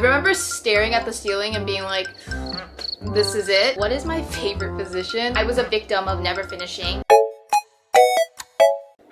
I remember staring at the ceiling and being like, this is it. What is my favorite position? I was a victim of never finishing.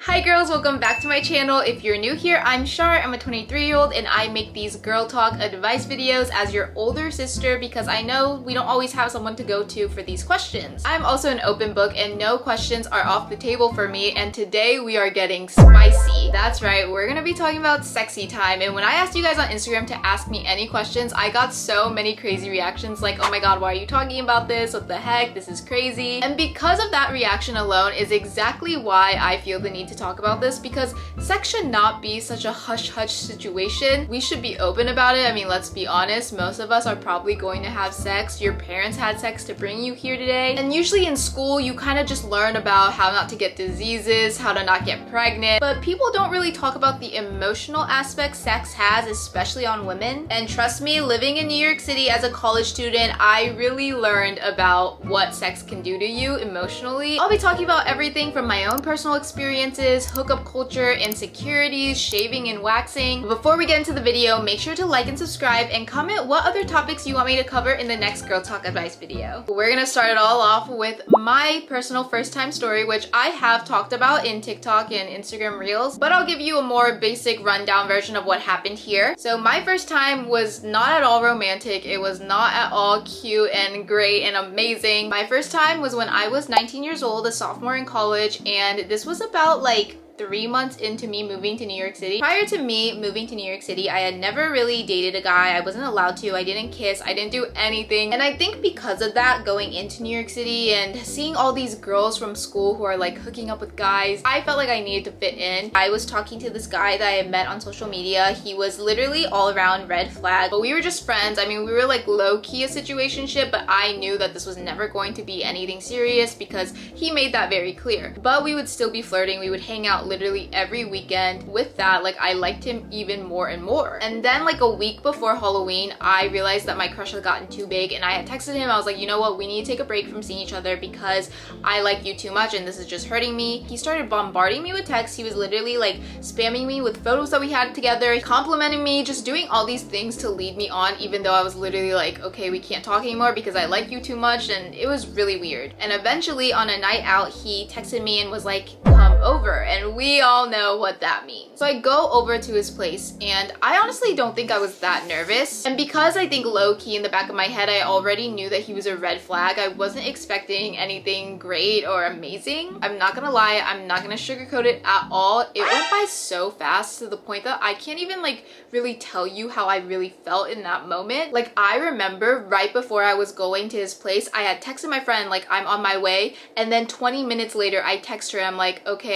Hi girls, welcome back to my channel. If you're new here, I'm Shar. I'm a 23-year-old and I make these girl talk advice videos as your older sister because I know we don't always have someone to go to for these questions. I'm also an open book and no questions are off the table for me, and today we are getting spicy. That's right, we're gonna be talking about sexy time, and when I asked you guys on Instagram to ask me any questions, I got so many crazy reactions like, oh my god, why are you talking about this? What the heck? This is crazy. And because of that reaction alone is exactly why I feel the need to talk about this, because sex should not be such a hush-hush situation. We should be open about it. I mean, let's be honest, most of us are probably going to have sex. Your parents had sex to bring you here today. And usually in school, you kind of just learn about how not to get diseases, how to not get pregnant, but people don't really talk about the emotional aspects sex has, especially on women. And trust me, living in New York City as a college student, I really learned about what sex can do to you emotionally. I'll be talking about everything from my own personal experiences, hookup culture, insecurities, shaving and waxing. But before we get into the video, make sure to like and subscribe and comment what other topics you want me to cover in the next girl talk advice video. We're gonna start it all off with my personal first time story, which I have talked about in TikTok and Instagram Reels, but I'll give you a more basic rundown version of what happened here. So my first time was not at all romantic. It was not at all cute and great and amazing. My first time was when I was 19 years old, a sophomore in college, and this was about like 3 months into me moving to New York City. Prior to me moving to New York City, I had never really dated a guy. I wasn't allowed to. I didn't kiss. I didn't do anything. And I think because of that, going into New York City and seeing all these girls from school who are like hooking up with guys, I felt like I needed to fit in. I was talking to this guy that I had met on social media. He was literally all around red flag, but we were just friends. I mean, we were like low-key a situationship, but I knew that this was never going to be anything serious because he made that very clear. But we would still be flirting. We would hang out literally every weekend. With that, like, I liked him even more and more. And then like a week before Halloween, I realized that my crush had gotten too big, and I had texted him. I was like, you know what, we need to take a break from seeing each other because I like you too much and this is just hurting me. He started bombarding me with texts. He was literally like spamming me with photos that we had together, complimenting me, just doing all these things to lead me on, even though I was literally like, okay, we can't talk anymore because I like you too much. And it was really weird. And eventually on a night out, he texted me and was like, come over, and we all know what that means. So I go over to his place, and I honestly don't think I was that nervous. And because I think low-key in the back of my head, I already knew that he was a red flag, I wasn't expecting anything great or amazing. I'm not gonna lie, I'm not gonna sugarcoat it at all. It went by so fast to the point that I can't even like really tell you how I really felt in that moment. Like, I remember right before I was going to his place, I had texted my friend like, I'm on my way, and then 20 minutes later I text her, I'm like, okay,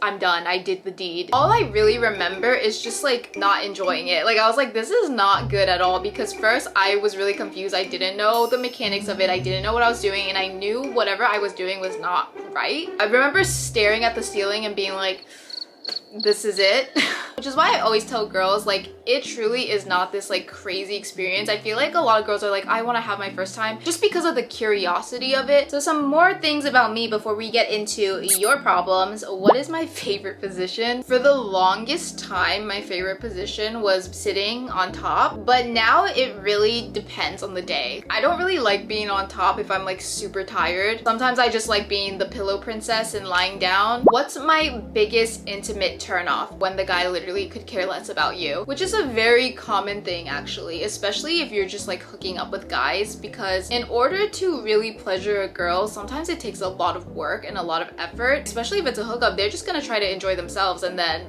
I'm done, I did the deed. All I really remember is just like not enjoying it. Like, I was like, this is not good at all, because first I was really confused. I didn't know the mechanics of it. I didn't know what I was doing, and I knew whatever I was doing was not right. I remember staring at the ceiling and being like, this is it. Which is why I always tell girls, like, it truly is not this like crazy experience. I feel like a lot of girls are like, I want to have my first time, just because of the curiosity of it. So some more things about me before we get into your problems. What is my favorite position? For the longest time, my favorite position was sitting on top, but now it really depends on the day. I don't really like being on top if I'm like super tired. Sometimes I just like being the pillow princess and lying down. What's my biggest intimate turn off? When the guy literally could care less about you, which is a very common thing actually, especially if you're just like hooking up with guys, because in order to really pleasure a girl, sometimes it takes a lot of work and a lot of effort, especially if it's a hookup. They're just gonna try to enjoy themselves and then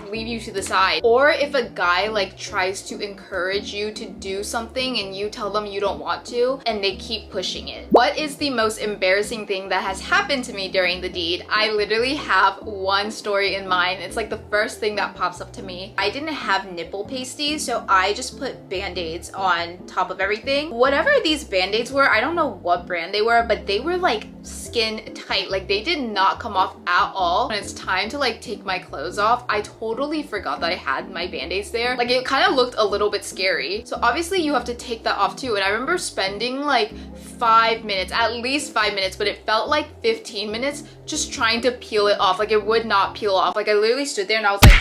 leave you to the side. Or if a guy like tries to encourage you to do something and you tell them you don't want to and they keep pushing it. What is the most embarrassing thing that has happened to me during the deed? I literally have one story in mind. It's like the first thing that pops up to me. I didn't have nipple pasties, so I just put band-aids on top of everything. Whatever these band-aids were, I don't know what brand they were, but they were like skin tight. Like, they did not come off at all. When it's time to like take my clothes off, I totally forgot that I had my band-aids there. Like, it kind of looked a little bit scary. So obviously you have to take that off too. And I remember spending like 5 minutes, at least 5 minutes, but it felt like 15 minutes just trying to peel it off. Like, it would not peel off. Like, I literally stood there and I was like,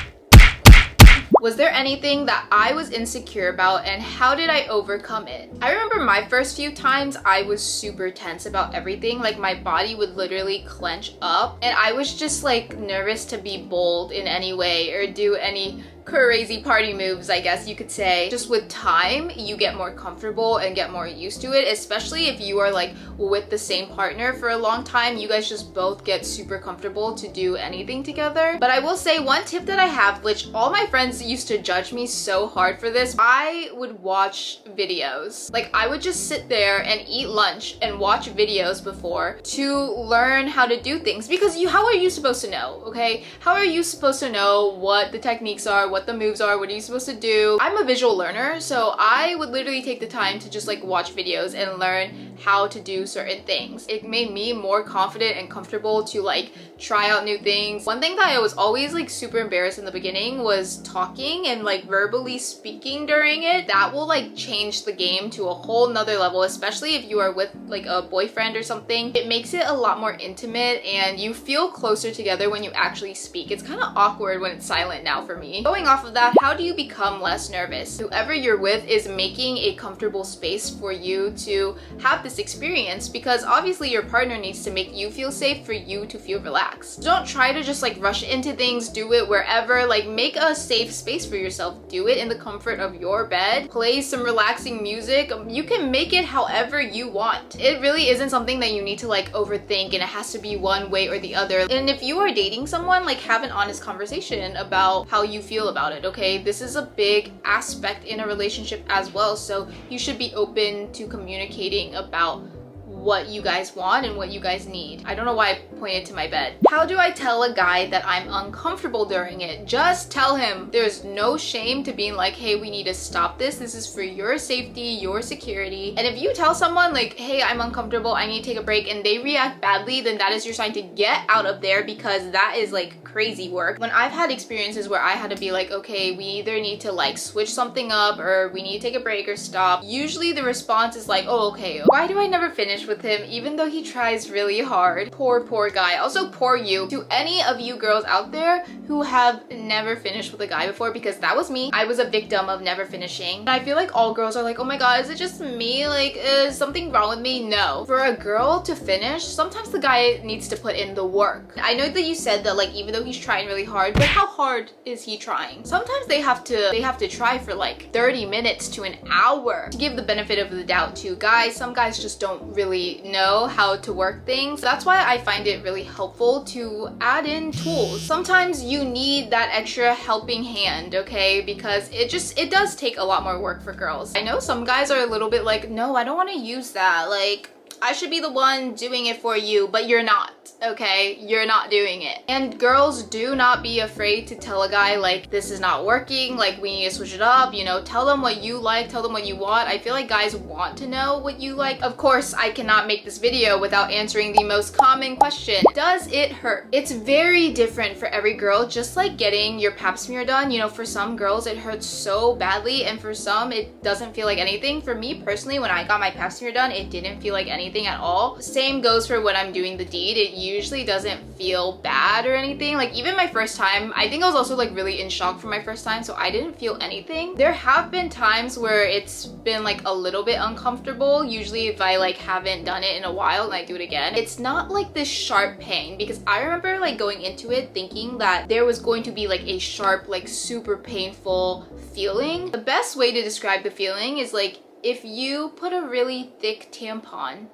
Was there anything that I was insecure about and how did I overcome it? I remember my first few times I was super tense about everything. Like my body would literally clench up and I was just like nervous to be bold in any way or do any crazy party moves, I guess you could say. Just with time, you get more comfortable and get more used to it, especially if you are like with the same partner for a long time. You guys just both get super comfortable to do anything together. But I will say one tip that I have, which all my friends used to judge me so hard for this, I would watch videos. Like I would just sit there and eat lunch and watch videos before to learn how to do things, because how are you supposed to know, okay? How are you supposed to know what the techniques are, what the moves are, what are you supposed to do? I'm a visual learner, so I would literally take the time to just like watch videos and learn how to do certain things. It made me more confident and comfortable to like try out new things. One thing that I was always like super embarrassed in the beginning was talking and like verbally speaking during it. That will like change the game to a whole nother level, especially if you are with like a boyfriend or something. It makes it a lot more intimate and you feel closer together when you actually speak. It's kind of awkward when it's silent now for me. Going off of that, how do you become less nervous? Whoever you're with is making a comfortable space for you to have this experience, because obviously your partner needs to make you feel safe for you to feel relaxed. Don't try to just like rush into things, do it wherever, like make a safe space for yourself. Do it in the comfort of your bed, play some relaxing music. You can make it however you want. It really isn't something that you need to like overthink and it has to be one way or the other. And if you are dating someone, like have an honest conversation about how you feel about it, okay? This is a big aspect in a relationship as well, so you should be open to communicating about what you guys want and what you guys need. I don't know why I pointed to my bed. How do I tell a guy that I'm uncomfortable during it? Just tell him. There's no shame to being like, hey, we need to stop this. This is for your safety, your security. And if you tell someone like, hey, I'm uncomfortable, I need to take a break, and they react badly, then that is your sign to get out of there, because that is like crazy work. When I've had experiences where I had to be like, okay, we either need to like switch something up or we need to take a break or stop, usually the response is like, oh, okay, why do I never finish with him even though he tries really hard? Poor guy. Also, poor you. To any of you girls out there who have never finished with a guy before, because that was me. I was a victim of never finishing. And I feel like all girls are like, oh my god, is it just me? Like, is something wrong with me? No. For a girl to finish, sometimes the guy needs to put in the work. I know that you said that like even though he's trying really hard, but how hard is he trying? Sometimes they have to try for like 30 minutes to an hour to give the benefit of the doubt to guys. Some guys just don't really know how to work things. That's why I find it really helpful to add in tools. Sometimes you need that extra helping hand, okay? Because it does take a lot more work for girls. I know some guys are a little bit like, no, I don't want to use that. Like, I should be the one doing it for you, but you're not, okay? You're not doing it. And girls, do not be afraid to tell a guy like, this is not working, like we need to switch it up, you know, tell them what you like, tell them what you want. I feel like guys want to know what you like. Of course, I cannot make this video without answering the most common question. Does it hurt? It's very different for every girl, just like getting your pap smear done. You know, for some girls it hurts so badly and for some it doesn't feel like anything. For me personally, when I got my pap smear done, it didn't feel like anything at all. Same goes for when I'm doing the deed. It usually doesn't feel bad or anything. Like even my first time, I think I was also like really in shock for my first time, so I didn't feel anything. There have been times where it's been like a little bit uncomfortable, usually if I like haven't done it in a while and I do it again. It's not like this sharp pain, because I remember like going into it thinking that there was going to be like a sharp, like super painful feeling. The best way to describe the feeling is like if you put a really thick tampon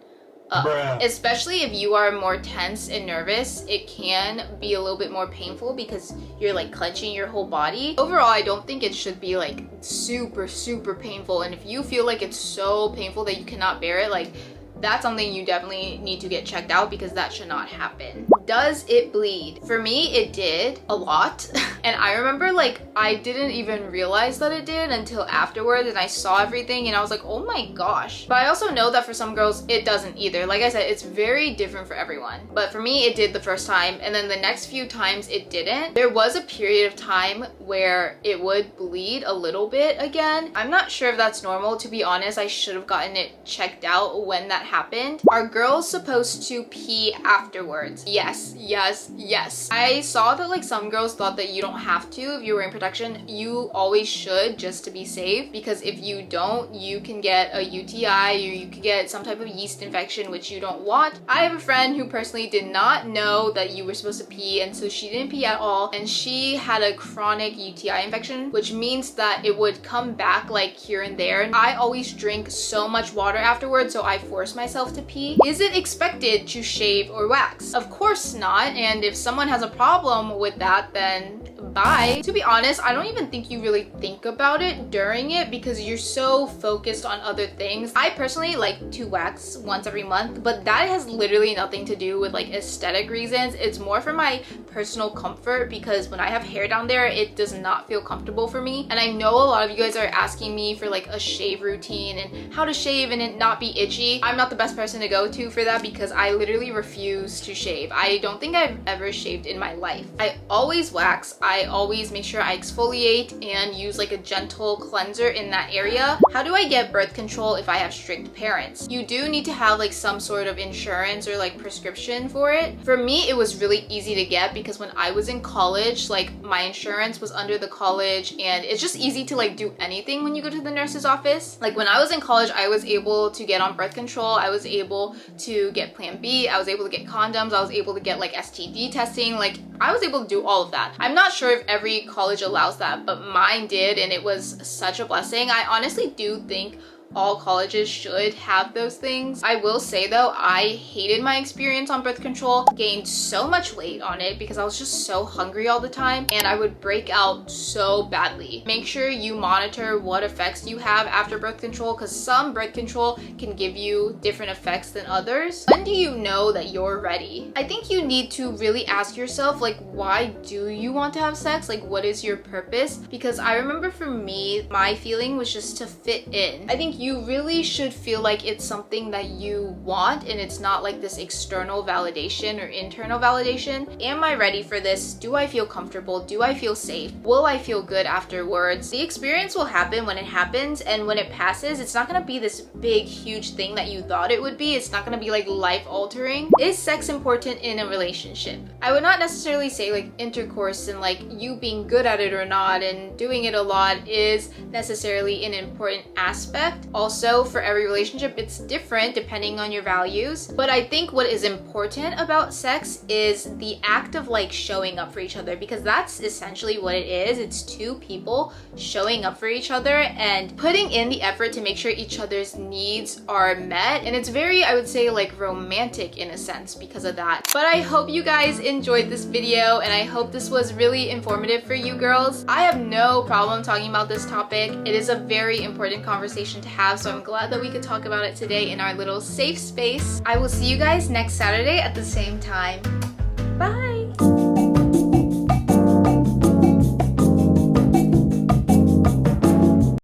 up. Especially if you are more tense and nervous, it can be a little bit more painful because you're like clenching your whole body. Overall, I don't think it should be like super painful, and if you feel like it's so painful that you cannot bear it, like that's something you definitely need to get checked out, because that should not happen. Does it bleed? For me, it did a lot. And I remember like I didn't even realize that it did until afterwards, and I saw everything and I was like, oh my gosh. But I also know that for some girls it doesn't either. Like I said, it's very different for everyone. But for me, it did the first time, and then the next few times it didn't. There was a period of time where it would bleed a little bit again. I'm not sure if that's normal, to be honest. I should have gotten it checked out when that happened. Are girls supposed to pee afterwards? Yes. yes, yes, yes. I saw that like some girls thought that you don't have to if you're wearing protection. You always should, just to be safe, because if you don't, you can get a UTI or you could get some type of yeast infection, which you don't want. I have a friend who personally did not know that you were supposed to pee, and so she didn't pee at all, and she had a chronic UTI infection, which means that it would come back like here and there. I always drink so much water afterwards, so I force myself to pee. Is it expected to shave or wax? Of course not, and if someone has a problem with that, then bye. To be honest, I don't even think you really think about it during it because you're so focused on other things. I personally like to wax once every month, but that has literally nothing to do with like aesthetic reasons. It's more for my personal comfort because when I have hair down there, it does not feel comfortable for me. And I know a lot of you guys are asking me for like a shave routine and how to shave and it not be itchy. I'm not the best person to go to for that because I literally refuse to shave. I don't think I've ever shaved in my life. I always wax. I always make sure I exfoliate and use like a gentle cleanser in that area. How do I get birth control if I have strict parents? You do need to have like some sort of insurance or like prescription for it. For me, it was really easy to get because when I was in college, like my insurance was under the college and it's just easy to like do anything when you go to the nurse's office. Like when I was in college, I was able to get on birth control. I was able to get Plan B. I was able to get condoms. I was able to get like STD testing. Like I was able to do all of that. I'm not sure if every college allows that, but mine did, and it was such a blessing. I honestly do think all colleges should have those things. I will say though, I hated my experience on birth control, gained so much weight on it because I was just so hungry all the time and I would break out so badly. Make sure you monitor what effects you have after birth control because some birth control can give you different effects than others. When do you know that you're ready? I think you need to really ask yourself like, why do you want to have sex? Like what is your purpose? Because I remember for me, my feeling was just to fit in. I think you really should feel like it's something that you want and it's not like this external validation or internal validation. Am I ready for this? Do I feel comfortable? Do I feel safe? Will I feel good afterwards? The experience will happen when it happens, and when it passes, it's not gonna be this big, huge thing that you thought it would be. It's not gonna be like life altering. Is sex important in a relationship? I would not necessarily say like intercourse and like you being good at it or not and doing it a lot is necessarily an important aspect. Also, for every relationship, it's different depending on your values. But I think what is important about sex is the act of like showing up for each other, because that's essentially what it is. It's two people showing up for each other and putting in the effort to make sure each other's needs are met. And it's very, I would say, like romantic in a sense because of that. But I hope you guys enjoyed this video and I hope this was really informative for you girls. I have no problem talking about this topic. It is a very important conversation to have, so I'm glad that we could talk about it today in our little safe space. I will see you guys next Saturday at the same time. Bye!